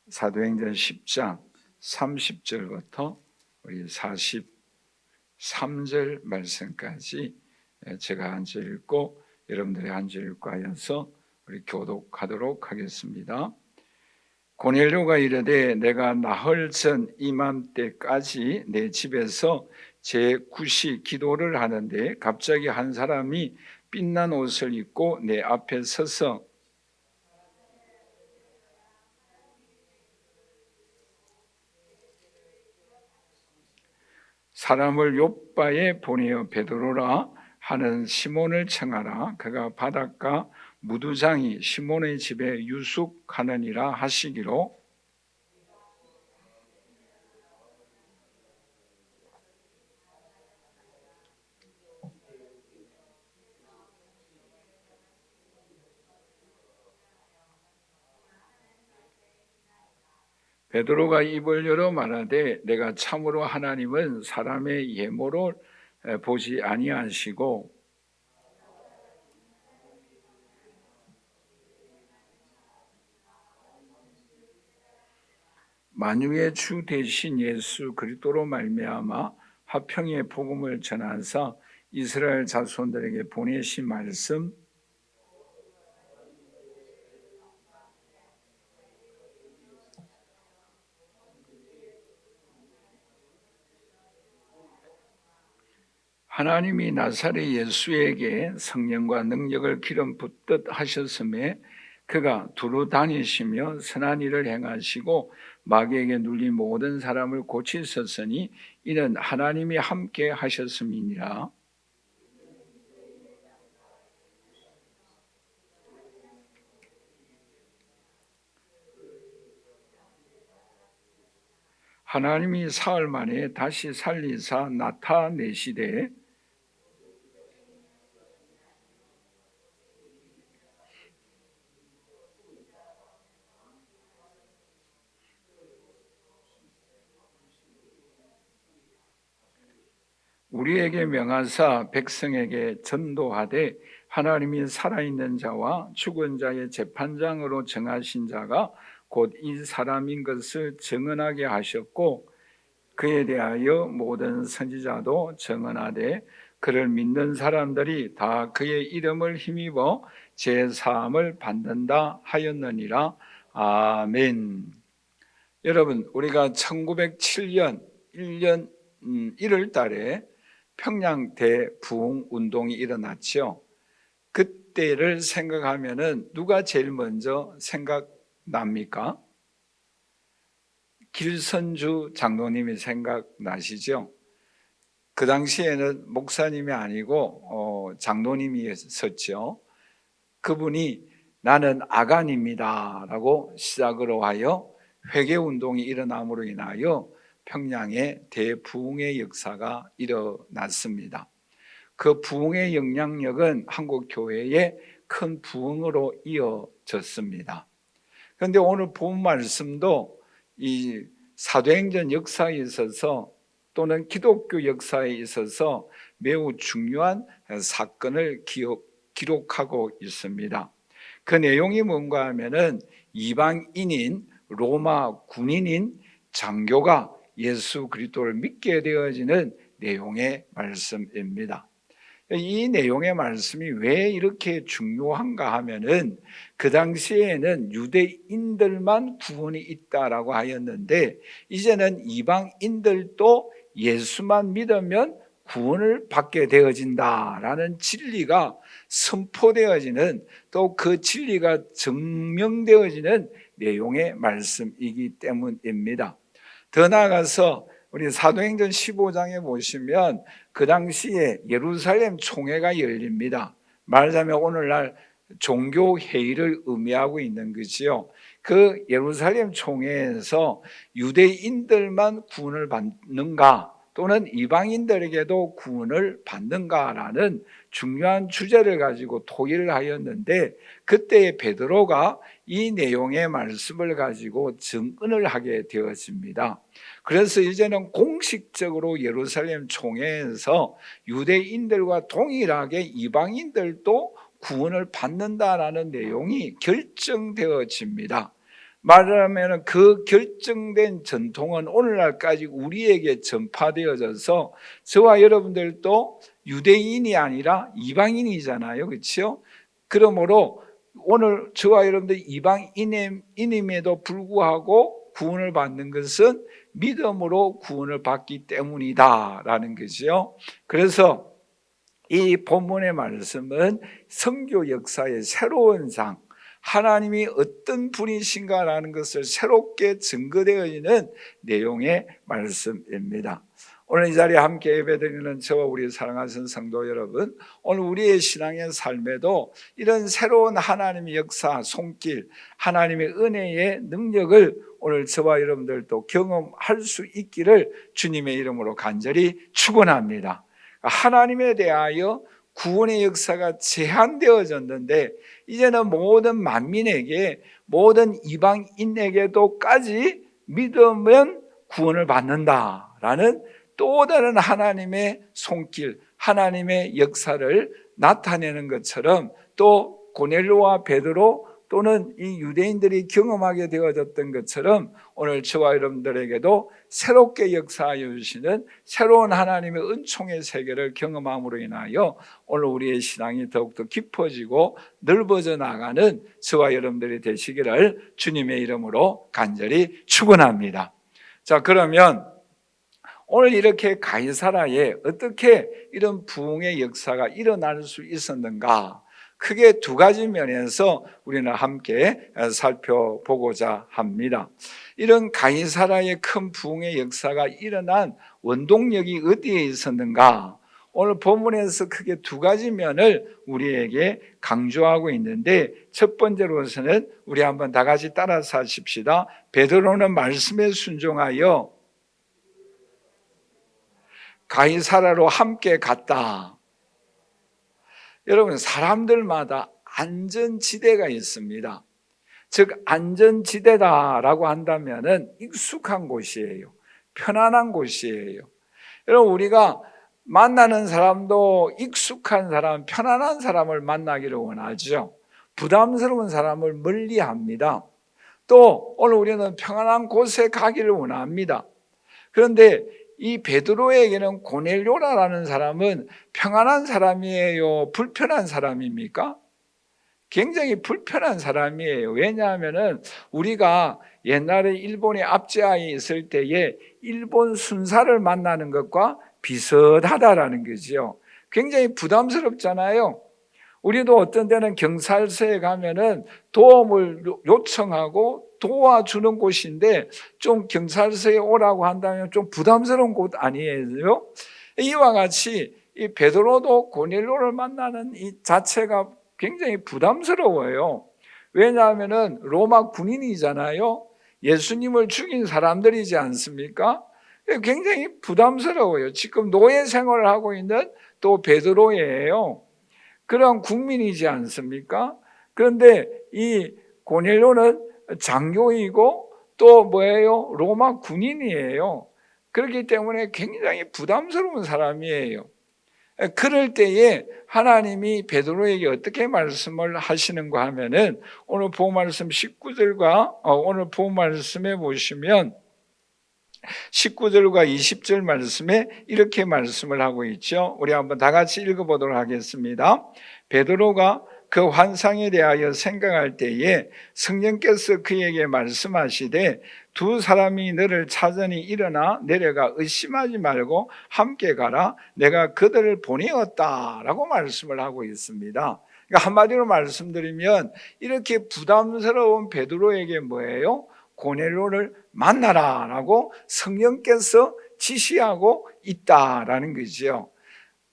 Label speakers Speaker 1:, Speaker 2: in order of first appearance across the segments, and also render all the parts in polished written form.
Speaker 1: 사도행전 10장 30절부터 우리 43절 말씀까지 제가 한 절 읽고 여러분들이 한 절 읽고 하여서 우리 교독하도록 하겠습니다. 고넬료가 이르되 내가 나흘 전 이맘때까지 내 집에서 제9시 기도를 하는데 갑자기 한 사람이 빛난 옷을 입고 내 앞에 서서 사람을 욥바에 보내어 베드로라 하는 시몬을 청하라. 그가 바닷가 무두장이 시몬의 집에 유숙하느니라 하시기로 베드로가 입을 열어 말하되 내가 참으로 하나님은 사람의 예모를 보지 아니하시고 만유의 주 대신 예수 그리스도로 말미암아 화평의 복음을 전하사 이스라엘 자손들에게 보내신 말씀 하나님이 나사렛 예수에게 성령과 능력을 기름 붓듯 하셨음에 그가 두루 다니시며 선한 일을 행하시고 마귀에게 눌린 모든 사람을 고치셨으니 이는 하나님이 함께 하셨음이니라. 하나님이 사흘 만에 다시 살리사 나타내시되 우리에게 명하사 백성에게 전도하되 하나님이 살아있는 자와 죽은 자의 재판장으로 정하신 자가 곧 이 사람인 것을 증언하게 하셨고 그에 대하여 모든 선지자도 증언하되 그를 믿는 사람들이 다 그의 이름을 힘입어 제사함을 받는다 하였느니라. 아멘. 여러분, 우리가 1907년 1년 1월 달에 평양 대부흥 운동이 일어났죠. 그때를 생각하면은 누가 제일 먼저 생각납니까? 길선주 장로님이 생각나시죠? 그 당시에는 목사님이 아니고 장로님이었죠. 그분이 나는 아간입니다 라고 시작으로 하여 회개운동이 일어남으로 인하여 평양에 대부흥의 역사가 일어났습니다. 그 부흥의 영향력은 한국 교회의 큰 부흥으로 이어졌습니다. 그런데 오늘 본 말씀도 이 사도행전 역사에 있어서 또는 기독교 역사에 있어서 매우 중요한 사건을 기록하고 있습니다. 그 내용이 뭔가 하면은 이방인인 로마 군인인 장교가 예수 그리스도를 믿게 되어지는 내용의 말씀입니다. 이 내용의 말씀이 왜 이렇게 중요한가 하면은 그 당시에는 유대인들만 구원이 있다라고 하였는데 이제는 이방인들도 예수만 믿으면 구원을 받게 되어진다라는 진리가 선포되어지는 또 그 진리가 증명되어지는 내용의 말씀이기 때문입니다. 더 나아가서 우리 사도행전 15장에 보시면 그 당시에 예루살렘 총회가 열립니다. 말하자면 오늘날 종교회의를 의미하고 있는 거지요. 그 예루살렘 총회에서 유대인들만 구원을 받는가 또는 이방인들에게도 구원을 받는가라는 중요한 주제를 가지고 토의를 하였는데 그때 베드로가 이 내용의 말씀을 가지고 증언을 하게 되었습니다. 그래서 이제는 공식적으로 예루살렘 총회에서 유대인들과 동일하게 이방인들도 구원을 받는다라는 내용이 결정되어집니다. 말하면 그 결정된 전통은 오늘날까지 우리에게 전파되어져서 저와 여러분들도 유대인이 아니라 이방인이잖아요. 그렇죠? 그러므로 오늘 저와 여러분들 이방인임에도 불구하고 구원을 받는 것은 믿음으로 구원을 받기 때문이다라는 거죠. 그래서 이 본문의 말씀은 선교 역사의 새로운 장, 하나님이 어떤 분이신가라는 것을 새롭게 증거되어 있는 내용의 말씀입니다. 오늘 이 자리에 함께 예배드리는 저와 우리 사랑하는 성도 여러분, 오늘 우리의 신앙의 삶에도 이런 새로운 하나님의 역사, 손길, 하나님의 은혜의 능력을 오늘 저와 여러분들도 경험할 수 있기를 주님의 이름으로 간절히 축원합니다. 하나님에 대하여 구원의 역사가 제한되어졌는데 이제는 모든 만민에게, 모든 이방인에게도까지 믿으면 구원을 받는다라는 또 다른 하나님의 손길, 하나님의 역사를 나타내는 것처럼 또 고넬료와 베드로 또는 이 유대인들이 경험하게 되어졌던 것처럼 오늘 저와 여러분들에게도 새롭게 역사하여 주시는 새로운 하나님의 은총의 세계를 경험함으로 인하여 오늘 우리의 신앙이 더욱더 깊어지고 넓어져 나가는 저와 여러분들이 되시기를 주님의 이름으로 간절히 축원합니다. 자, 그러면 오늘 이렇게 가이사라에 어떻게 이런 부흥의 역사가 일어날 수 있었는가? 크게 두 가지 면에서 우리는 함께 살펴보고자 합니다. 이런 가이사라의 큰 부흥의 역사가 일어난 원동력이 어디에 있었는가? 오늘 본문에서 크게 두 가지 면을 우리에게 강조하고 있는데 첫 번째로서는 우리 한번 다 같이 따라서 하십시다. 베드로는 말씀에 순종하여 가이사라로 함께 갔다. 여러분, 사람들마다 안전지대가 있습니다. 즉 안전지대다라고 한다면 익숙한 곳이에요. 편안한 곳이에요. 여러분, 우리가 만나는 사람도 익숙한 사람, 편안한 사람을 만나기를 원하죠. 부담스러운 사람을 멀리합니다. 또 오늘 우리는 평안한 곳에 가기를 원합니다. 그런데 이 베드로에게는 고넬료라는 사람은 평안한 사람이에요? 불편한 사람입니까? 굉장히 불편한 사람이에요. 왜냐하면 우리가 옛날에 일본의 압제하에 있을 때에 일본 순사를 만나는 것과 비슷하다라는 거죠. 굉장히 부담스럽잖아요. 우리도 어떤 때는 경찰서에 가면은 도움을 요청하고 도와주는 곳인데 좀 경찰서에 오라고 한다면 좀 부담스러운 곳 아니에요? 이와 같이 이 베드로도 고넬료를 만나는 이 자체가 굉장히 부담스러워요. 왜냐하면은 로마 군인이잖아요. 예수님을 죽인 사람들이지 않습니까? 굉장히 부담스러워요. 지금 노예 생활을 하고 있는 또 베드로예요. 그런 국민이지 않습니까? 그런데 이 고넬료는 장교이고 또 뭐예요? 로마 군인이에요. 그렇기 때문에 굉장히 부담스러운 사람이에요. 그럴 때에 하나님이 베드로에게 어떻게 말씀을 하시는가 하면은 오늘 본 말씀 19절과 오늘 본 말씀에 보시면 19절과 20절 말씀에 이렇게 말씀을 하고 있죠. 우리 한번 다 같이 읽어보도록 하겠습니다. 베드로가 그 환상에 대하여 생각할 때에 성령께서 그에게 말씀하시되 두 사람이 너를 찾으니 일어나 내려가 의심하지 말고 함께 가라. 내가 그들을 보내었다 라고 말씀을 하고 있습니다. 그러니까 한마디로 말씀드리면 이렇게 부담스러운 베드로에게 뭐예요? 고넬료를 만나라 라고 성령께서 지시하고 있다라는 거죠.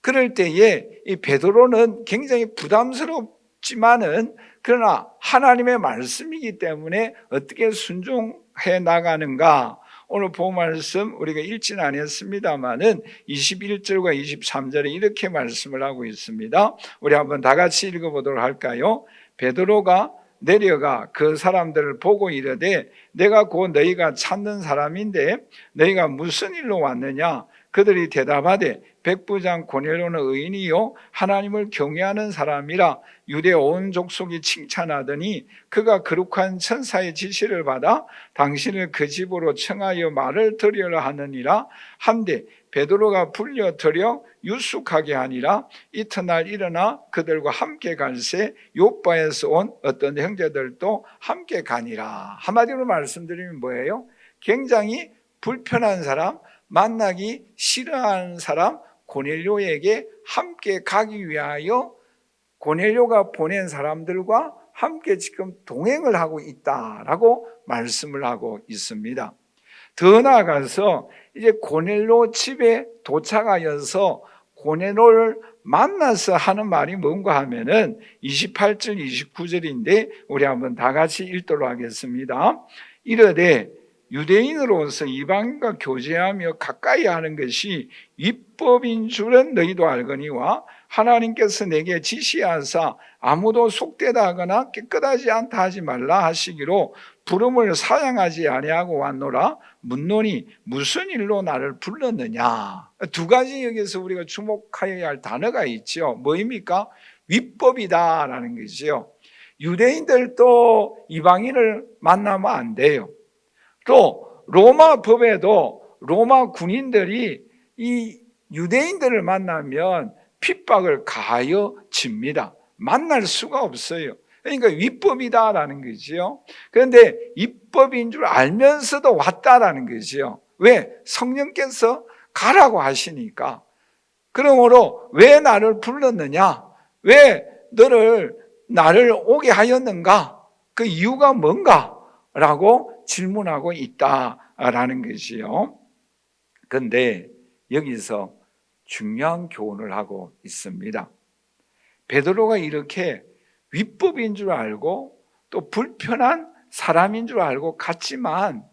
Speaker 1: 그럴 때에 이 베드로는 굉장히 부담스럽지만은 그러나 하나님의 말씀이기 때문에 어떻게 순종해 나가는가? 오늘 본 말씀 우리가 읽지는 않았습니다만은 21절과 23절에 이렇게 말씀을 하고 있습니다. 우리 한번 다 같이 읽어보도록 할까요? 베드로가 내려가 그 사람들을 보고 이르되 내가 곧 너희가 찾는 사람인데 너희가 무슨 일로 왔느냐? 그들이 대답하되 백부장 고넬료는 의인이요 하나님을 경외하는 사람이라 유대 온 족속이 칭찬하더니 그가 거룩한 천사의 지시를 받아 당신을 그 집으로 청하여 말을 들으려 하느니라 한데 베드로가 불려들여 유숙하게 하니라. 이튿날 일어나 그들과 함께 갈새 요바에서 온 어떤 형제들도 함께 가니라. 한마디로 말씀드리면 뭐예요? 굉장히 불편한 사람, 만나기 싫어하는 사람 고넬료에게 함께 가기 위하여 고넬료가 보낸 사람들과 함께 지금 동행을 하고 있다라고 말씀을 하고 있습니다. 더 나아가서 이제 고넬료 집에 도착하여서 고넬료를 만나서 하는 말이 뭔가 하면은 28절 29절인데 우리 한번 다 같이 읽도록 하겠습니다. 이르되 유대인으로서 이방인과 교제하며 가까이 하는 것이 율법인 줄은 너희도 알거니와 하나님께서 내게 지시하사 아무도 속되다 하거나 깨끗하지 않다 하지 말라 하시기로 부름을 사양하지 아니하고 왔노라. 묻노니 무슨 일로 나를 불렀느냐? 두 가지 여기서 우리가 주목하여야 할 단어가 있죠. 뭐입니까? 율법이다라는 거죠. 유대인들도 이방인을 만나면 안 돼요. 또 로마 법에도 로마 군인들이 이 유대인들을 만나면 핍박을 가하여집니다. 만날 수가 없어요. 그러니까 율법이다라는 거죠. 그런데 율법인 줄 알면서도 왔다라는 거죠. 왜? 성령께서 가라고 하시니까. 그러므로 왜 나를 불렀느냐? 왜 나를 오게 하였는가? 그 이유가 뭔가? 라고 질문하고 있다라는 것이요. 그런데 여기서 중요한 교훈을 하고 있습니다. 베드로가 이렇게 율법인 줄 알고 또 불편한 사람인 줄 알고 갔지만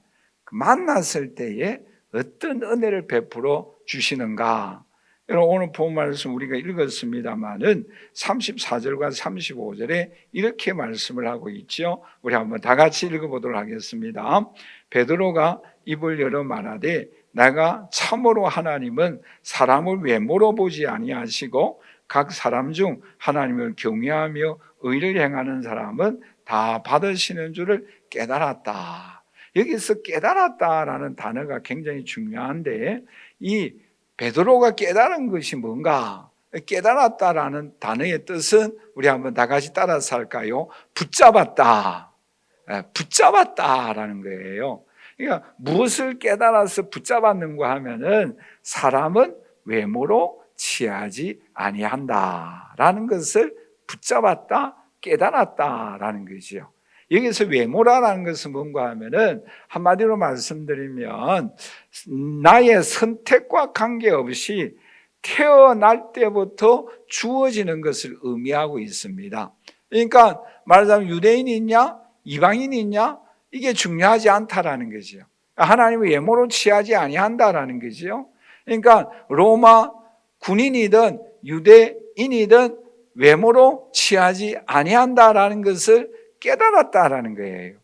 Speaker 1: 만났을 때에 어떤 은혜를 베풀어 주시는가? 여러분 오늘 본 말씀 우리가 읽었습니다마는 34절과 35절에 이렇게 말씀을 하고 있죠. 우리 한번 다 같이 읽어보도록 하겠습니다. 베드로가 입을 열어 말하되 내가 참으로 하나님은 사람을 외모로 보지 아니하시고 각 사람 중 하나님을 경외하며 의를 행하는 사람은 다 받으시는 줄을 깨달았다. 여기서 깨달았다라는 단어가 굉장히 중요한데 이 베드로가 깨달은 것이 뭔가? 깨달았다라는 단어의 뜻은 우리 한번 다 같이 따라서 할까요? 붙잡았다. 붙잡았다라는 거예요. 그러니까 무엇을 깨달아서 붙잡았는가 하면은 사람은 외모로 취하지 아니한다라는 것을 붙잡았다, 깨달았다라는 거죠. 여기서 외모라는 것은 뭔가 하면은 한마디로 말씀드리면 나의 선택과 관계없이 태어날 때부터 주어지는 것을 의미하고 있습니다. 그러니까 말하자면 유대인이 있냐 이방인이 있냐 이게 중요하지 않다라는 거죠. 하나님의 외모로 취하지 아니한다라는 거죠. 그러니까 로마 군인이든 유대인이든 외모로 취하지 아니한다라는 것을 깨달았다라는 거예요.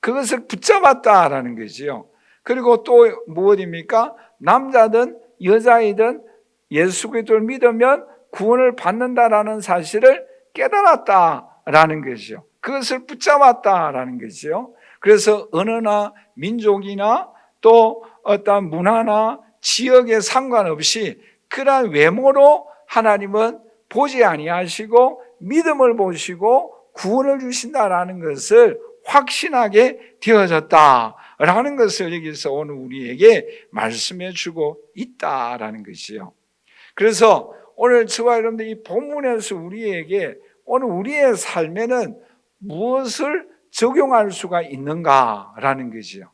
Speaker 1: 그것을 붙잡았다라는 거지요. 그리고 또 무엇입니까? 남자든 여자이든 예수 그리스도를 믿으면 구원을 받는다라는 사실을 깨달았다라는 것이죠. 그것을 붙잡았다라는 것이죠. 그래서 언어나 민족이나 또 어떤 문화나 지역에 상관없이 그러한 외모로 하나님은 보지 아니하시고 믿음을 보시고 구원을 주신다라는 것을 확신하게 되어졌다라는 것을 여기서 오늘 우리에게 말씀해 주고 있다라는 것이요. 그래서 오늘 저와 여러분들 이 본문에서 우리에게 오늘 우리의 삶에는 무엇을 적용할 수가 있는가라는 것이요.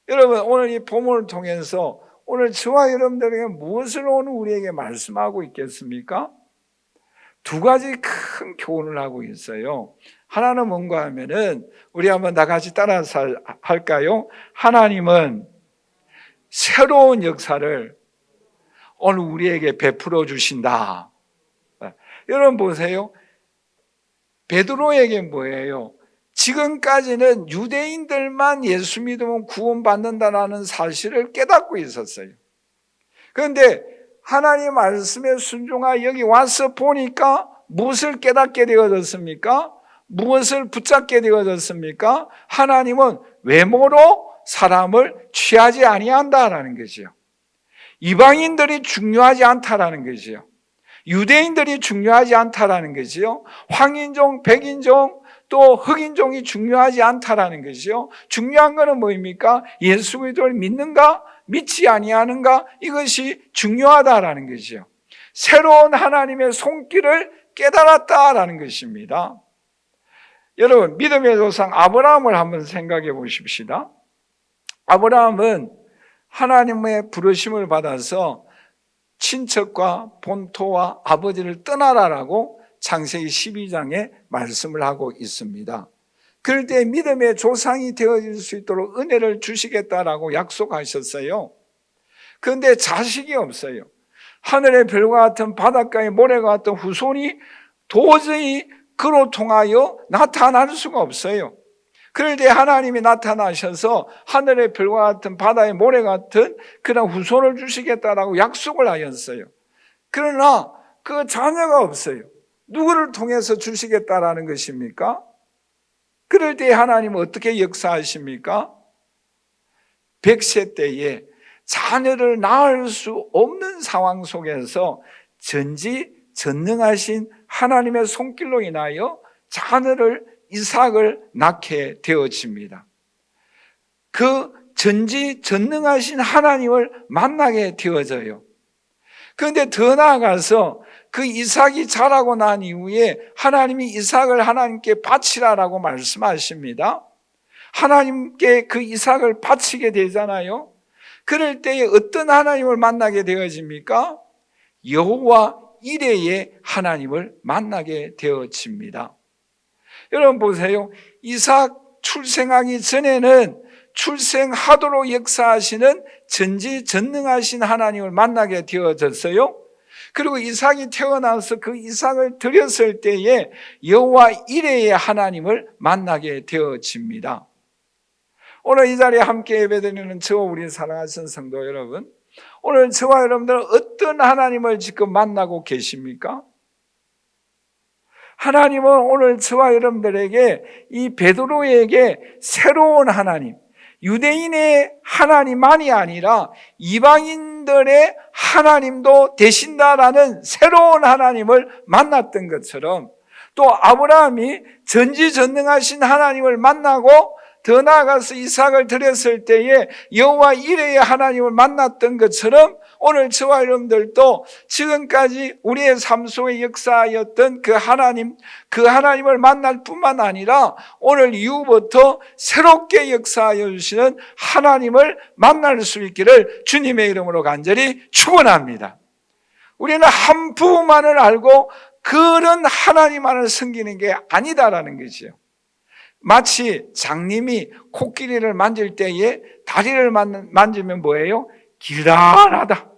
Speaker 1: 여러분 오늘 이 본문을 통해서 오늘 저와 여러분들에게 무엇을 오늘 우리에게 말씀하고 있겠습니까? 두 가지 큰 교훈을 하고 있어요. 하나는 뭔가 하면은 우리 한번 다 같이 따라서 할까요? 하나님은 새로운 역사를 오늘 우리에게 베풀어 주신다. 여러분 보세요. 베드로에게 뭐예요? 지금까지는 유대인들만 예수 믿으면 구원받는다는 사실을 깨닫고 있었어요. 그런데 하나님 말씀에 순종하여 여기 와서 보니까 무엇을 깨닫게 되어졌습니까? 무엇을 붙잡게 되어졌습니까? 하나님은 외모로 사람을 취하지 아니한다라는 것이요. 이방인들이 중요하지 않다라는 것이요. 유대인들이 중요하지 않다라는 것이요. 황인종, 백인종, 또 흑인종이 중요하지 않다라는 것이요. 중요한 것은 뭐입니까? 예수 그리스도를 믿는가? 믿지 아니하는가? 이것이 중요하다라는 것이요. 새로운 하나님의 손길을 깨달았다라는 것입니다. 여러분, 믿음의 조상 아브라함을 한번 생각해 보십시다. 아브라함은 하나님의 부르심을 받아서 친척과 본토와 아버지를 떠나라라고 창세기 12장에 말씀을 하고 있습니다. 그럴 때 믿음의 조상이 되어질 수 있도록 은혜를 주시겠다라고 약속하셨어요. 그런데 자식이 없어요. 하늘의 별과 같은 바닷가의 모래와 같은 후손이 도저히 그로 통하여 나타날 수가 없어요. 그럴 때 하나님이 나타나셔서 하늘의 별과 같은 바다의 모래 같은 그런 후손을 주시겠다라고 약속을 하셨어요. 그러나 그 자녀가 없어요. 누구를 통해서 주시겠다라는 것입니까? 그럴 때 하나님은 어떻게 역사하십니까? 100세 때에 자녀를 낳을 수 없는 상황 속에서 전지전능하신 하나님의 손길로 인하여 자녀를 이삭을 낳게 되어집니다. 그 전지전능하신 하나님을 만나게 되어져요. 그런데 더 나아가서 그 이삭이 자라고 난 이후에 하나님이 이삭을 하나님께 바치라라고 말씀하십니다. 하나님께 그 이삭을 바치게 되잖아요. 그럴 때에 어떤 하나님을 만나게 되어집니까? 여호와 이레의 하나님을 만나게 되어집니다. 여러분 보세요. 이삭 출생하기 전에는 출생하도록 역사하시는 전지전능하신 하나님을 만나게 되어졌어요. 그리고 이삭이 태어나서 그 이삭을 드렸을 때에 여호와 이레의 하나님을 만나게 되어집니다. 오늘 이 자리에 함께 예배드리는 저와 우리 사랑하신 성도 여러분, 오늘 저와 여러분들은 어떤 하나님을 지금 만나고 계십니까? 하나님은 오늘 저와 여러분들에게 이 베드로에게 새로운 하나님, 유대인의 하나님만이 아니라 이방인들의 하나님도 되신다라는 새로운 하나님을 만났던 것처럼, 또 아브라함이 전지전능하신 하나님을 만나고 더 나아가서 이삭을 드렸을 때에 여호와 이레의 하나님을 만났던 것처럼 오늘 저와 여러분들도 지금까지 우리의 삶 속에 역사하였던 그 하나님을 만날 뿐만 아니라 오늘 이후부터 새롭게 역사하여 주시는 하나님을 만날 수 있기를 주님의 이름으로 간절히 축원합니다. 우리는 한 부분만을 알고 그런 하나님만을 섬기는 게 아니다라는 것이요. 마치 장님이 코끼리를 만질 때에 다리를 만지면 뭐예요? 길다랗다.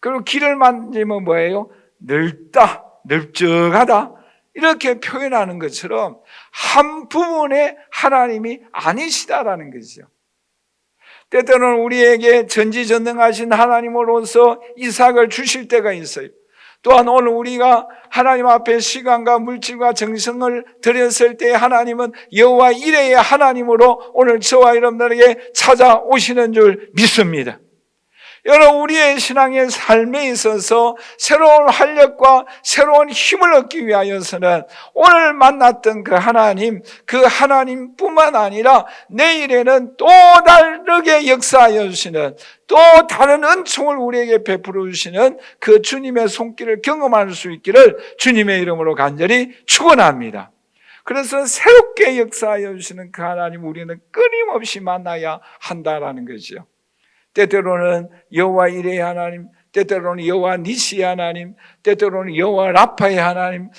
Speaker 1: 그리고 길을 만지면 뭐예요? 넓다, 넓적하다. 이렇게 표현하는 것처럼 한 부분의 하나님이 아니시다라는 것이죠. 때때로는 우리에게 전지전능하신 하나님으로서 이삭을 주실 때가 있어요. 또한 오늘 우리가 하나님 앞에 시간과 물질과 정성을 드렸을 때 하나님은 여호와 이레의 하나님으로 오늘 저와 여러분들에게 찾아오시는 줄 믿습니다. 여러분, 우리의 신앙의 삶에 있어서 새로운 활력과 새로운 힘을 얻기 위하여서는 오늘 만났던 그 하나님뿐만 아니라 내일에는 또 다르게 역사하여 주시는, 또 다른 은총을 우리에게 베풀어 주시는 그 주님의 손길을 경험할 수 있기를 주님의 이름으로 간절히 축원합니다. 그래서 새롭게 역사하여 주시는 그 하나님 우리는 끊임없이 만나야 한다라는 거죠. 때때로는 여호와 이레의 하나님, 때때로는 여호와 니시의 하나님, 때때로는 여호와 라파의 하나님,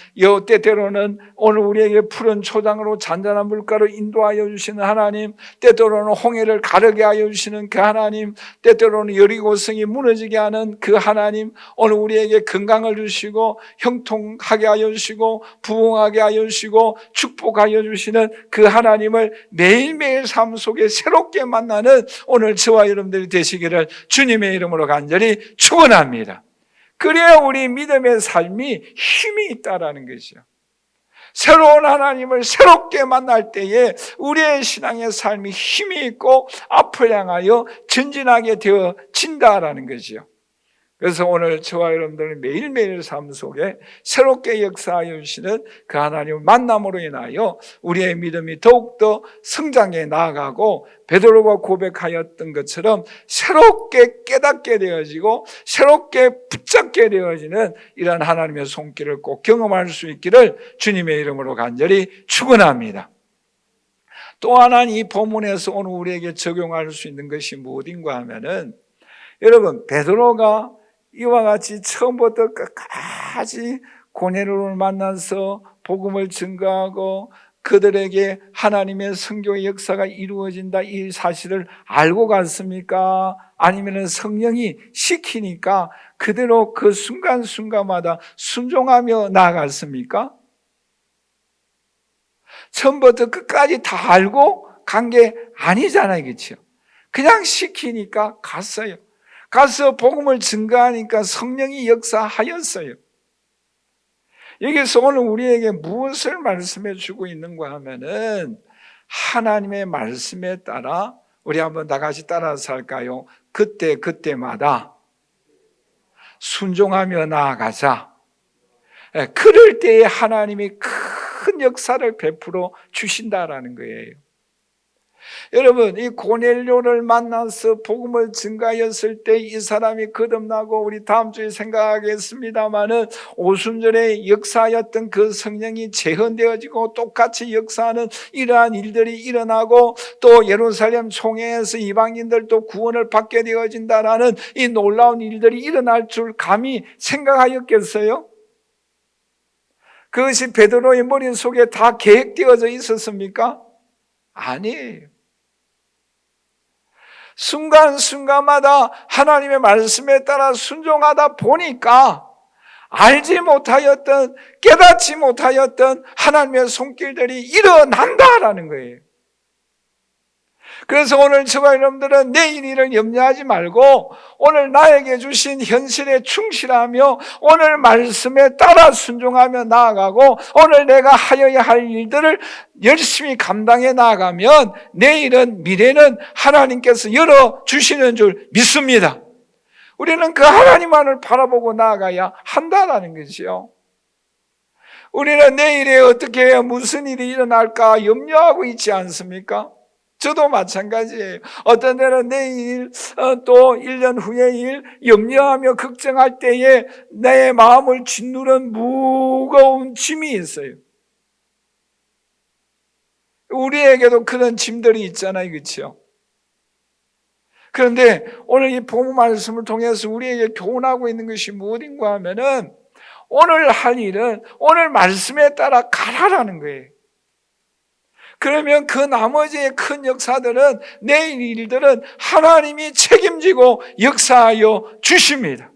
Speaker 1: 때때로는 오늘 우리에게 푸른 초장으로 잔잔한 물가로 인도하여 주시는 하나님, 때때로는 홍해를 가르게 하여 주시는 그 하나님, 때때로는 여리고성이 무너지게 하는 그 하나님, 오늘 우리에게 건강을 주시고 형통하게 하여 주시고 부흥하게 하여 주시고 축복하여 주시는 그 하나님을 매일매일 삶 속에 새롭게 만나는 오늘 저와 여러분들이 되시기를 주님의 이름으로 간절히 축원합니다. 그래야 우리 믿음의 삶이 힘이 있다라는 것이죠. 새로운 하나님을 새롭게 만날 때에 우리의 신앙의 삶이 힘이 있고 앞을 향하여 전진하게 되어진다라는 것이죠. 그래서 오늘 저와 여러분들은 매일매일 삶 속에 새롭게 역사하여 주시는 그 하나님을 만남으로 인하여 우리의 믿음이 더욱더 성장해 나아가고 베드로가 고백하였던 것처럼 새롭게 깨닫게 되어지고 새롭게 붙잡게 되어지는 이런 하나님의 손길을 꼭 경험할 수 있기를 주님의 이름으로 간절히 축원합니다. 또 하나는 이 본문에서 오늘 우리에게 적용할 수 있는 것이 무엇인가 하면은, 여러분, 베드로가 이와 같이 처음부터 끝까지 고넬료를 만나서 복음을 증거하고 그들에게 하나님의 선교의 역사가 이루어진다, 이 사실을 알고 갔습니까? 아니면 성령이 시키니까 그대로 그 순간순간마다 순종하며 나아갔습니까? 처음부터 끝까지 다 알고 간 게 아니잖아요, 그렇죠? 그냥 시키니까 갔어요. 가서 복음을 증거하니까 성령이 역사하였어요. 여기서 오늘 우리에게 무엇을 말씀해 주고 있는가 하면은, 하나님의 말씀에 따라 우리 한번 다 같이 따라서 할까요? 그때마다 순종하며 나아가자. 그럴 때에 하나님이 큰 역사를 베풀어 주신다라는 거예요. 여러분, 이 고넬료를 만나서 복음을 증가하였을 때 이 사람이 거듭나고, 우리 다음 주에 생각하겠습니다마는 오순절에 역사하였던 그 성령이 재현되어지고 똑같이 역사하는 이러한 일들이 일어나고, 또 예루살렘 총회에서 이방인들도 구원을 받게 되어진다라는 이 놀라운 일들이 일어날 줄 감히 생각하였겠어요? 그것이 베드로의 머릿속에 다 계획되어져 있었습니까? 아니에요. 순간순간마다 하나님의 말씀에 따라 순종하다 보니까 알지 못하였던, 깨닫지 못하였던 하나님의 손길들이 일어난다라는 거예요. 그래서 오늘 저와 여러분들은 내일 일을 염려하지 말고 오늘 나에게 주신 현실에 충실하며 오늘 말씀에 따라 순종하며 나아가고, 오늘 내가 하여야 할 일들을 열심히 감당해 나아가면 내일은, 미래는 하나님께서 열어주시는 줄 믿습니다. 우리는 그 하나님만을 바라보고 나아가야 한다라는 것이요. 우리는 내일에 어떻게 해야 무슨 일이 일어날까 염려하고 있지 않습니까? 저도 마찬가지예요. 어떤 때는 내일, 또 1년 후의 일 염려하며 걱정할 때에 내 마음을 짓누른 무거운 짐이 있어요. 우리에게도 그런 짐들이 있잖아요, 그렇죠? 그런데 오늘 이 본문 말씀을 통해서 우리에게 교훈하고 있는 것이 무엇인가 하면은, 오늘 할 일은 오늘 말씀에 따라 가라라는 거예요. 그러면 그 나머지의 큰 역사들은, 내일 일들은 하나님이 책임지고 역사하여 주십니다.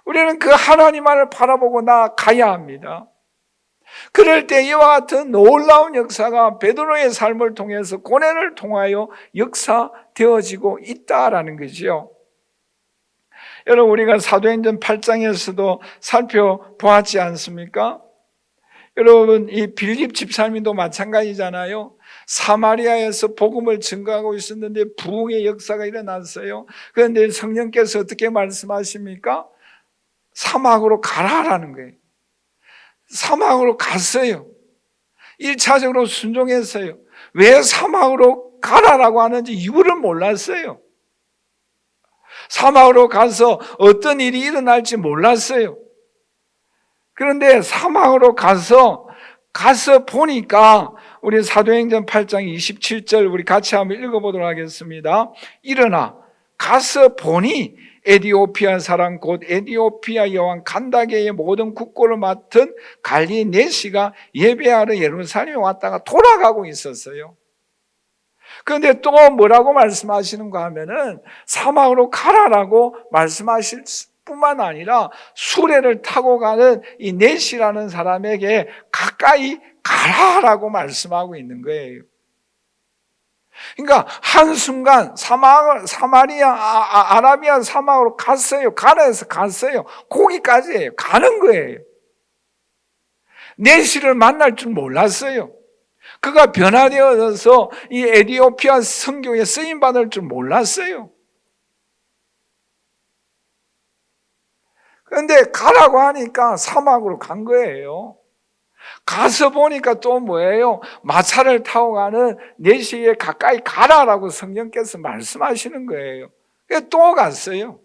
Speaker 1: 우리는 그 하나님만을 바라보고 나아가야 합니다. 그럴 때 이와 같은 놀라운 역사가 베드로의 삶을 통해서, 고넬을 통하여 역사되어지고 있다라는 거죠. 여러분, 우리가 사도행전 8장에서도 살펴보았지 않습니까? 여러분, 이 빌립 집사님도 마찬가지잖아요. 사마리아에서 복음을 증거하고 있었는데 부흥의 역사가 일어났어요. 그런데 성령께서 어떻게 말씀하십니까? 사막으로 가라라는 거예요. 사막으로 갔어요. 1차적으로 순종했어요. 왜 사막으로 가라라고 하는지 이유를 몰랐어요. 사막으로 가서 어떤 일이 일어날지 몰랐어요. 그런데 사막으로 가서 보니까, 우리 사도행전 8장 27절 우리 같이 한번 읽어보도록 하겠습니다. 일어나 가서 보니 에디오피아 사람 곧 에디오피아 여왕 칸다게의 모든 국고를 맡은 갈리 네시가 예배하러 예루살렘에 왔다가 돌아가고 있었어요. 그런데 또 뭐라고 말씀하시는가 하면은 사막으로 가라라고 말씀하실 뿐만 아니라 수레를 타고 가는 이 네시라는 사람에게 가까이 가라라고 말씀하고 있는 거예요. 그러니까 한순간 아라비아 사막으로 갔어요. 가나에서 갔어요. 거기까지예요. 가는 거예요. 네시를 만날 줄 몰랐어요. 그가 변화되어서 이 에티오피아 선교에 쓰임 받을 줄 몰랐어요. 그런데 가라고 하니까 사막으로 간 거예요. 가서 보니까 또 뭐예요? 마차를 타고 가는 네시에 가까이 가라라고 성령께서 말씀하시는 거예요. 그래서 또 갔어요.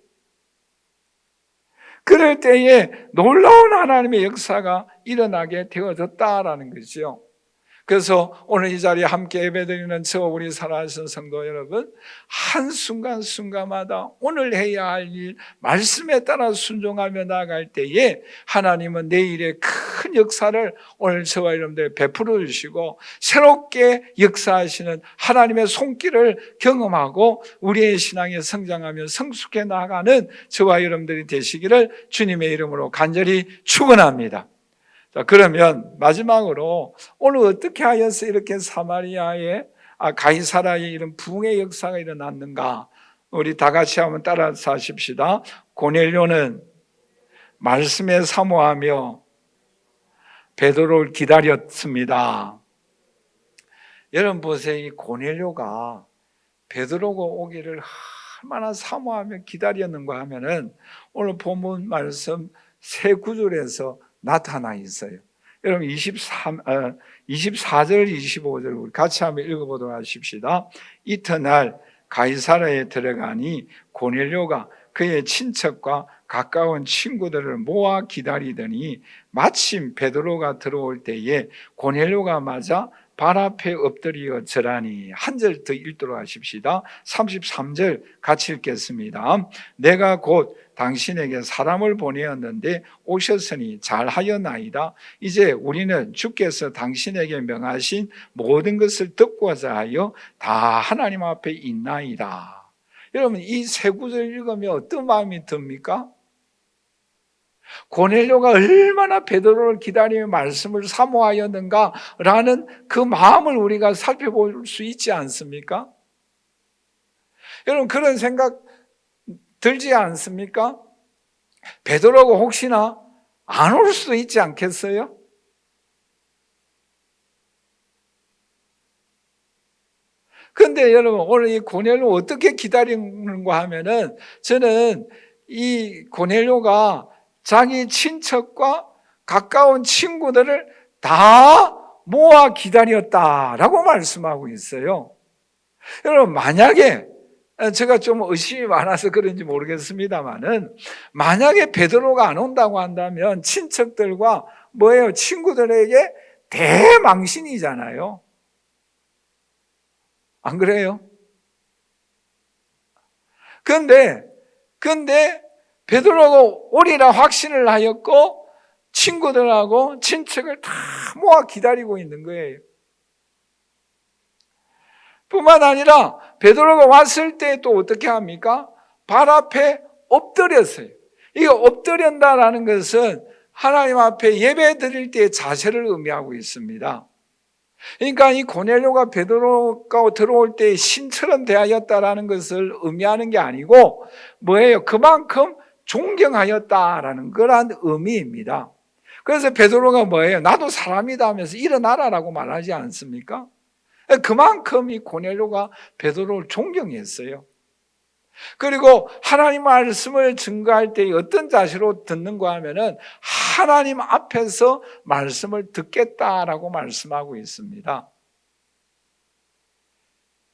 Speaker 1: 그럴 때에 놀라운 하나님의 역사가 일어나게 되어졌다라는 거죠. 그래서 오늘 이 자리에 함께 예배드리는 저 우리 살아계신 성도 여러분, 한순간순간마다 오늘 해야 할 일, 말씀에 따라 순종하며 나아갈 때에 하나님은 내일의 큰 역사를 오늘 저와 여러분들 베풀어 주시고 새롭게 역사하시는 하나님의 손길을 경험하고 우리의 신앙에 성장하며 성숙해 나아가는 저와 여러분들이 되시기를 주님의 이름으로 간절히 축원합니다. 자, 그러면 마지막으로 오늘 어떻게 하여서 이렇게 사마리아에 가이사라에 이런 부흥의 역사가 일어났는가? 우리 다 같이 한번 따라서 하십시다. 고넬료는 말씀에 사모하며 베드로를 기다렸습니다. 여러분 보세요. 이 고넬료가 베드로가 오기를 얼마나 사모하며 기다렸는가 하면은 오늘 본문 말씀 세 구절에서 나타나 있어요. 여러분 24절 25절 우리 같이 한번 읽어보도록 하십시다. 이튿날 가이사라에 들어가니 고넬료가 그의 친척과 가까운 친구들을 모아 기다리더니 마침 베드로가 들어올 때에 고넬료가 맞아 발 앞에 엎드려 절하니. 한 절 더 읽도록 하십시다. 33절 같이 읽겠습니다. 내가 곧 당신에게 사람을 보내었는데 오셨으니 잘하였나이다. 이제 우리는 주께서 당신에게 명하신 모든 것을 듣고자 하여 다 하나님 앞에 있나이다. 여러분 이 세 구절 읽으면 어떤 마음이 듭니까? 고넬료가 얼마나 베드로를 기다리며 말씀을 사모하였는가라는 그 마음을 우리가 살펴볼 수 있지 않습니까? 여러분 그런 생각 들지 않습니까? 베드로가 혹시나 안 올 수도 있지 않겠어요? 그런데 여러분 오늘 이 고넬료 어떻게 기다리는가 하면은 저는 이 고넬료가 자기 친척과 가까운 친구들을 다 모아 기다렸다라고 말씀하고 있어요. 여러분 만약에 제가 좀 의심이 많아서 그런지 모르겠습니다만은 만약에 베드로가 안 온다고 한다면 친척들과 뭐예요? 친구들에게 대망신이잖아요. 안 그래요? 근데 베드로가 오리라 확신을 하였고 친구들하고 친척을 다 모아 기다리고 있는 거예요. 뿐만 아니라 베드로가 왔을 때 또 어떻게 합니까? 발 앞에 엎드렸어요. 이게 엎드린다라는 것은 하나님 앞에 예배 드릴 때의 자세를 의미하고 있습니다. 그러니까 이 고넬료가 베드로가 들어올 때 신처럼 대하였다라는 것을 의미하는 게 아니고 뭐예요? 그만큼 존경하였다라는 그러한 의미입니다. 그래서 베드로가 뭐예요? 나도 사람이다 하면서 일어나라라고 말하지 않습니까? 그만큼 이 고넬료가 베드로를 존경했어요. 그리고 하나님 말씀을 증거할 때 어떤 자세로 듣는가 하면은 하나님 앞에서 말씀을 듣겠다라고 말씀하고 있습니다.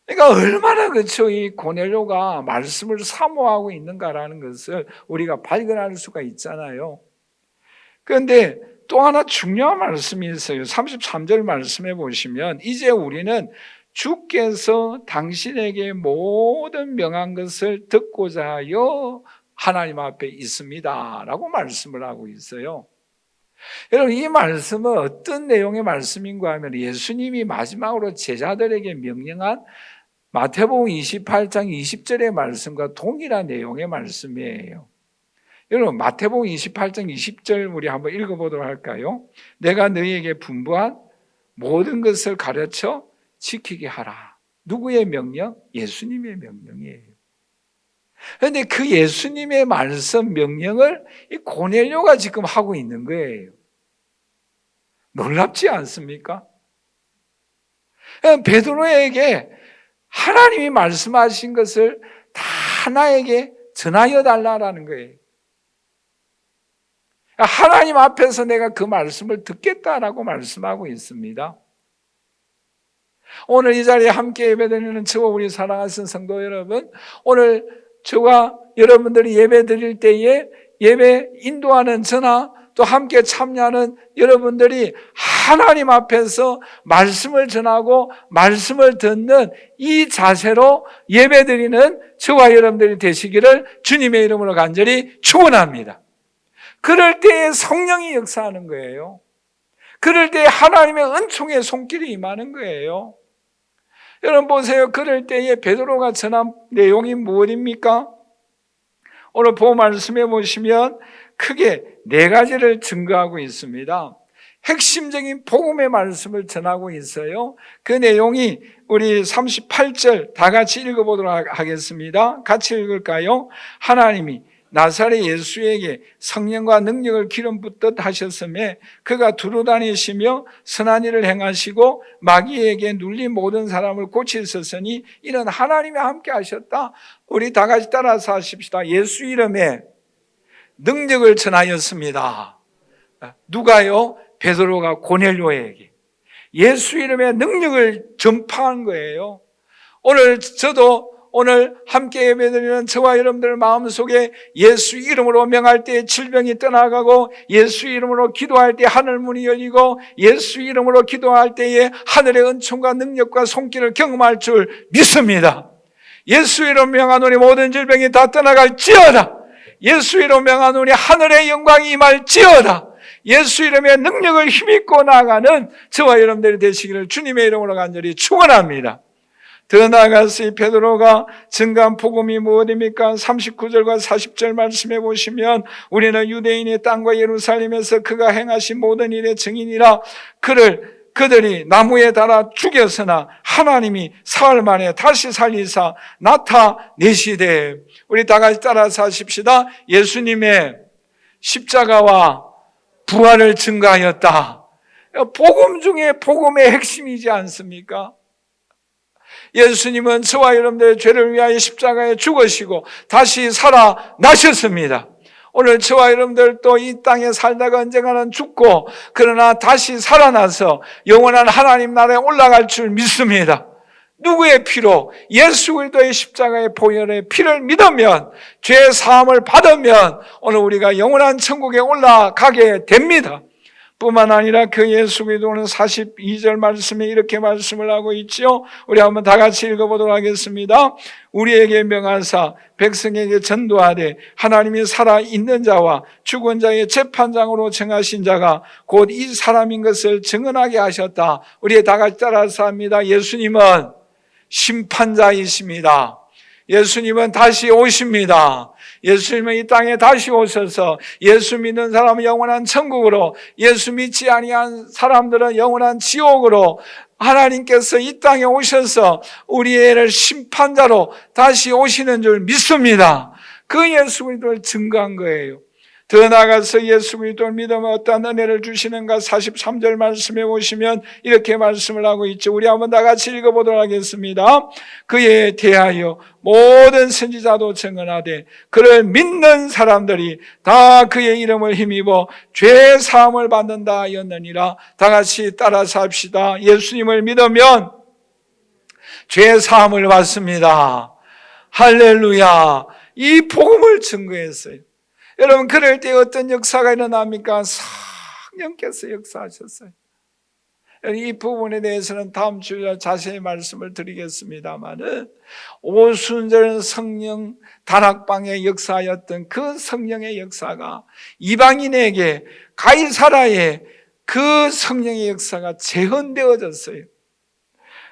Speaker 1: 그러니까 얼마나 그렇죠? 이 고넬료가 말씀을 사모하고 있는가라는 것을 우리가 발견할 수가 있잖아요. 그런데 또 하나 중요한 말씀이 있어요. 33절 말씀해 보시면 이제 우리는 주께서 당신에게 모든 명한 것을 듣고자 하여 하나님 앞에 있습니다 라고 말씀을 하고 있어요. 여러분, 이 말씀은 어떤 내용의 말씀인가 하면 예수님이 마지막으로 제자들에게 명령한 마태복음 28장 20절의 말씀과 동일한 내용의 말씀이에요. 여러분, 마태복음 28장 20절 우리 한번 읽어보도록 할까요? 내가 너희에게 분부한 모든 것을 가르쳐 지키게 하라. 누구의 명령? 예수님의 명령이에요. 그런데 그 예수님의 말씀 명령을 이 고넬료가 지금 하고 있는 거예요. 놀랍지 않습니까? 베드로에게 하나님이 말씀하신 것을 다 나에게 전하여 달라라는 거예요. 하나님 앞에서 내가 그 말씀을 듣겠다라고 말씀하고 있습니다. 오늘 이 자리에 함께 예배드리는 저와 우리 사랑하신 성도 여러분, 오늘 저와 여러분들이 예배 드릴 때에 예배 인도하는 저나 또 함께 참여하는 여러분들이 하나님 앞에서 말씀을 전하고 말씀을 듣는 이 자세로 예배 드리는 저와 여러분들이 되시기를 주님의 이름으로 간절히 축원합니다. 그럴 때에 성령이 역사하는 거예요. 그럴 때에 하나님의 은총의 손길이 임하는 거예요. 여러분 보세요. 그럴 때에 베드로가 전한 내용이 무엇입니까? 오늘 본 말씀해 보시면 크게 4가지를 증거하고 있습니다. 핵심적인 복음의 말씀을 전하고 있어요. 그 내용이 우리 38절 다 같이 읽어보도록 하겠습니다. 같이 읽을까요? 하나님이 나사렛 예수에게 성령과 능력을 기름 붓듯 하셨음에 그가 두루다니시며 선한 일을 행하시고 마귀에게 눌린 모든 사람을 고치셨으니 이는 하나님이 함께 하셨다. 우리 다 같이 따라서 하십시다. 예수 이름에 능력을 전하였습니다. 누가요? 베드로가 고넬료에게 예수 이름의 능력을 전파한 거예요. 오늘 함께 예배드리는 저와 여러분들 마음속에 예수 이름으로 명할 때 질병이 떠나가고 예수 이름으로 기도할 때 하늘 문이 열리고 예수 이름으로 기도할 때에 하늘의 은총과 능력과 손길을 경험할 줄 믿습니다. 예수 이름 명하노니 모든 질병이 다 떠나갈지어다. 예수 이름 명하노니 하늘의 영광이 임할지어다. 예수 이름의 능력을 힘입고 나아가는 저와 여러분들이 되시기를 주님의 이름으로 간절히 축원합니다. 더 나아가서 이 베드로가 증거한 복음이 무엇입니까? 39절과 40절 말씀해 보시면 우리는 유대인의 땅과 예루살렘에서 그가 행하신 모든 일의 증인이라. 그들이 나무에 달아 죽였으나 하나님이 사흘 만에 다시 살리사 나타내시되. 우리 다 같이 따라서 하십시다. 예수님의 십자가와 부활을 증거하였다. 복음 중에 복음의 핵심이지 않습니까? 예수님은 저와 여러분들의 죄를 위하여 십자가에 죽으시고 다시 살아나셨습니다. 오늘 저와 여러분들 또 이 땅에 살다가 언젠가는 죽고 그러나 다시 살아나서 영원한 하나님 나라에 올라갈 줄 믿습니다. 누구의 피로? 예수 그리스도의 십자가의 보혈의 피를 믿으면, 죄 사함을 받으면 오늘 우리가 영원한 천국에 올라가게 됩니다. 뿐만 아니라 그 예수 그리스도는 42절 말씀에 이렇게 말씀을 하고 있지요. 우리 한번 다 같이 읽어보도록 하겠습니다. 우리에게 명하사 백성에게 전도하되 하나님이 살아있는 자와 죽은 자의 재판장으로 정하신 자가 곧 이 사람인 것을 증언하게 하셨다. 우리 다 같이 따라서 합니다. 예수님은 심판자이십니다. 예수님은 다시 오십니다. 예수님은 이 땅에 다시 오셔서 예수 믿는 사람은 영원한 천국으로, 예수 믿지 아니한 사람들은 영원한 지옥으로 하나님께서 이 땅에 오셔서 우리를 심판자로 다시 오시는 줄 믿습니다. 그 예수 그리스도를 증거한 거예요. 더 나아가서 예수 그리스도를 믿으면 어떠한 은혜를 주시는가 43절 말씀해 보시면 이렇게 말씀을 하고 있죠. 우리 한번 다 같이 읽어보도록 하겠습니다. 그에 대하여 모든 선지자도 증언하되 그를 믿는 사람들이 다 그의 이름을 힘입어 죄 사함을 받는다 하였느니라. 다 같이 따라서 합시다. 예수님을 믿으면 죄 사함을 받습니다. 할렐루야. 이 복음을 증거했어요. 여러분, 그럴 때 어떤 역사가 일어납니까? 성령께서 역사하셨어요. 이 부분에 대해서는 다음 주에 자세히 말씀을 드리겠습니다만은 오순절 성령 다락방의 역사였던 그 성령의 역사가 이방인에게 가이사라의 그 성령의 역사가 재현되어졌어요.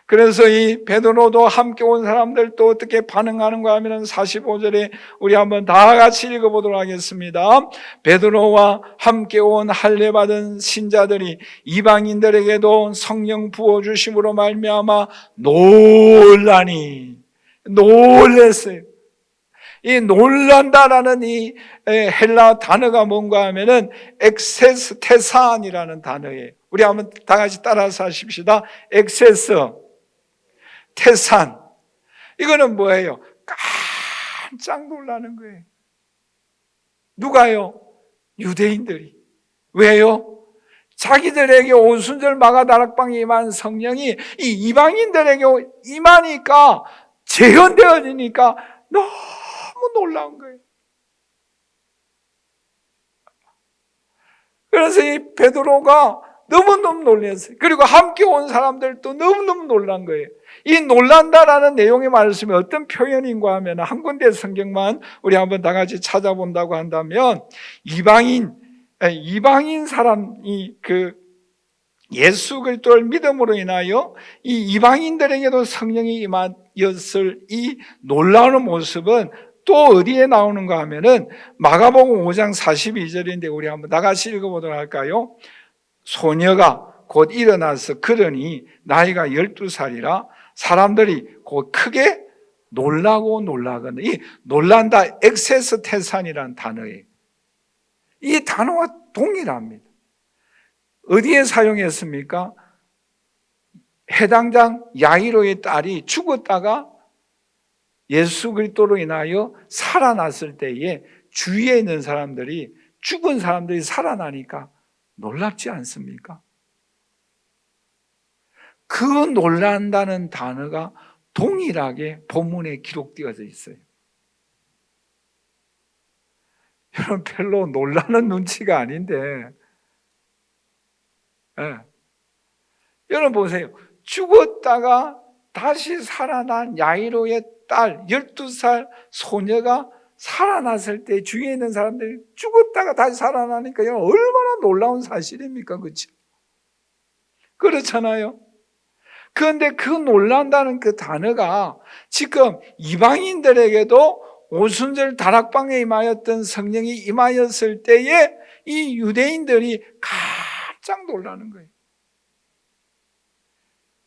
Speaker 1: 그래서 이 베드로도 함께 온 사람들도 어떻게 반응하는가 하면 45절에 우리 한번 다 같이 읽어보도록 하겠습니다. 베드로와 함께 온 할례 받은 신자들이 이방인들에게도 성령 부어주심으로 말미암아 놀랬어요. 이 놀란다라는 이 헬라 단어가 뭔가 하면은 엑세스테산이라는 단어예요. 우리 한번 다 같이 따라서 하십시다. 엑세스 태산. 이거는 뭐예요? 깜짝 놀라는 거예요. 누가요? 유대인들이. 왜요? 자기들에게 오순절 마가다락방에 임한 성령이 이 이방인들에게 임하니까 재현되어지니까 너무 놀라운 거예요. 그래서 이 베드로가 너무너무 놀랐어요. 그리고 함께 온 사람들도 너무너무 놀란 거예요. 이 놀란다라는 내용의 말씀이 어떤 표현인가 하면 한 군데 성경만 우리 한번 다 같이 찾아본다고 한다면 이방인 사람이 예수 그리스도를 믿음으로 인하여 이 이방인들에게도 성령이 임하였을 이 놀라운 모습은 또 어디에 나오는가 하면은 마가복음 5장 42절인데 우리 한번 다 같이 읽어보도록 할까요? 소녀가 곧 일어나서 걸으니 나이가 12살이라 사람들이 곧 크게 놀라거든. 이 놀란다 엑세스테산이라는 단어예요. 이 단어와 동일합니다. 어디에 사용했습니까? 해당장 야이로의 딸이 죽었다가 예수 그리스도로 인하여 살아났을 때에 주위에 있는 사람들이 죽은 사람들이 살아나니까 놀랍지 않습니까? 그 놀란다는 단어가 동일하게 본문에 기록되어져 있어요. 여러분 별로 놀라는 눈치가 아닌데 여러분 보세요. 죽었다가 다시 살아난 야이로의 딸 12살 소녀가 살아났을 때 주위에 있는 사람들이 죽었다가 다시 살아나니까 얼마나 놀라운 사실입니까? 그렇죠? 그렇잖아요. 그런데 그 놀란다는 그 단어가 지금 이방인들에게도 오순절 다락방에 임하였던 성령이 임하였을 때에 이 유대인들이 깜짝 놀라는 거예요.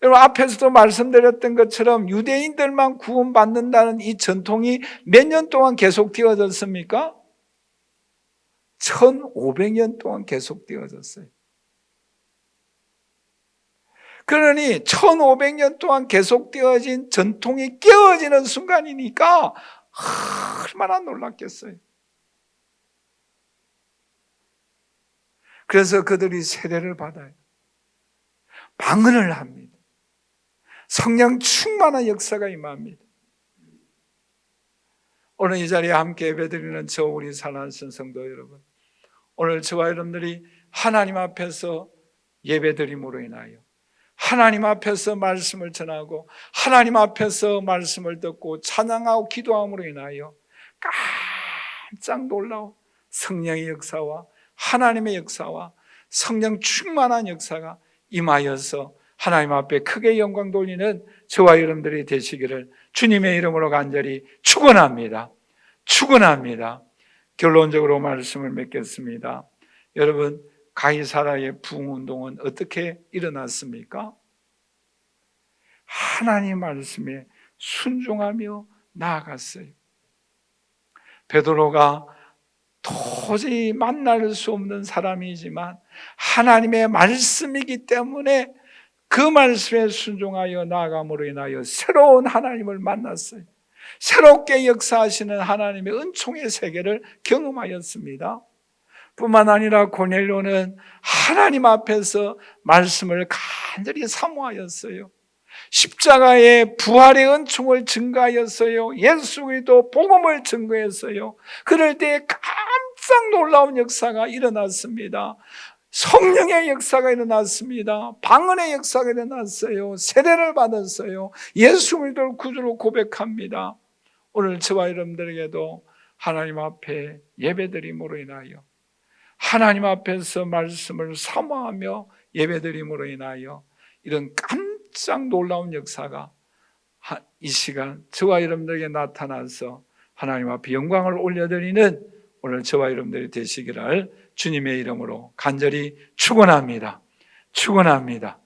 Speaker 1: 여러분 앞에서도 말씀드렸던 것처럼 유대인들만 구원받는다는 이 전통이 몇 년 동안 계속되어졌습니까? 1500년 동안 계속되어졌어요. 그러니 1500년 동안 계속되어진 전통이 깨어지는 순간이니까 얼마나 놀랐겠어요. 그래서 그들이 세례를 받아요. 방언을 합니다. 성령 충만한 역사가 임합니다. 오늘 이 자리에 함께 예배드리는 저 우리 사랑하는 성도 여러분, 오늘 저와 여러분들이 하나님 앞에서 예배드림으로 인하여 하나님 앞에서 말씀을 전하고 하나님 앞에서 말씀을 듣고 찬양하고 기도함으로 인하여 깜짝 놀라운 성령의 역사와 하나님의 역사와 성령 충만한 역사가 임하여서 하나님 앞에 크게 영광 돌리는 저와 여러분들이 되시기를 주님의 이름으로 간절히 축원합니다. 결론적으로 말씀을 맺겠습니다. 여러분, 가이사라의 부흥운동은 어떻게 일어났습니까? 하나님 말씀에 순종하며 나아갔어요. 베드로가 도저히 만날 수 없는 사람이지만 하나님의 말씀이기 때문에 그 말씀에 순종하여 나아감으로 인하여 새로운 하나님을 만났어요. 새롭게 역사하시는 하나님의 은총의 세계를 경험하였습니다. 뿐만 아니라 고넬료는 하나님 앞에서 말씀을 간절히 사모하였어요. 십자가의 부활의 은총을 증거하였어요. 예수 그리스도 복음을 증거했어요. 그럴 때 깜짝 놀라운 역사가 일어났습니다. 성령의 역사가 일어났습니다. 방언의 역사가 일어났어요. 세례를 받았어요. 예수 그리스도를 구주로 고백합니다. 오늘 저와 여러분들에게도 하나님 앞에 예배드림으로 인하여, 하나님 앞에서 말씀을 사모하며 예배드림으로 인하여 이런 깜짝 놀라운 역사가 이 시간 저와 여러분들에게 나타나서 하나님 앞에 영광을 올려드리는 오늘 저와 여러분들이 되시기를 주님의 이름으로 간절히 축원합니다. 축원합니다.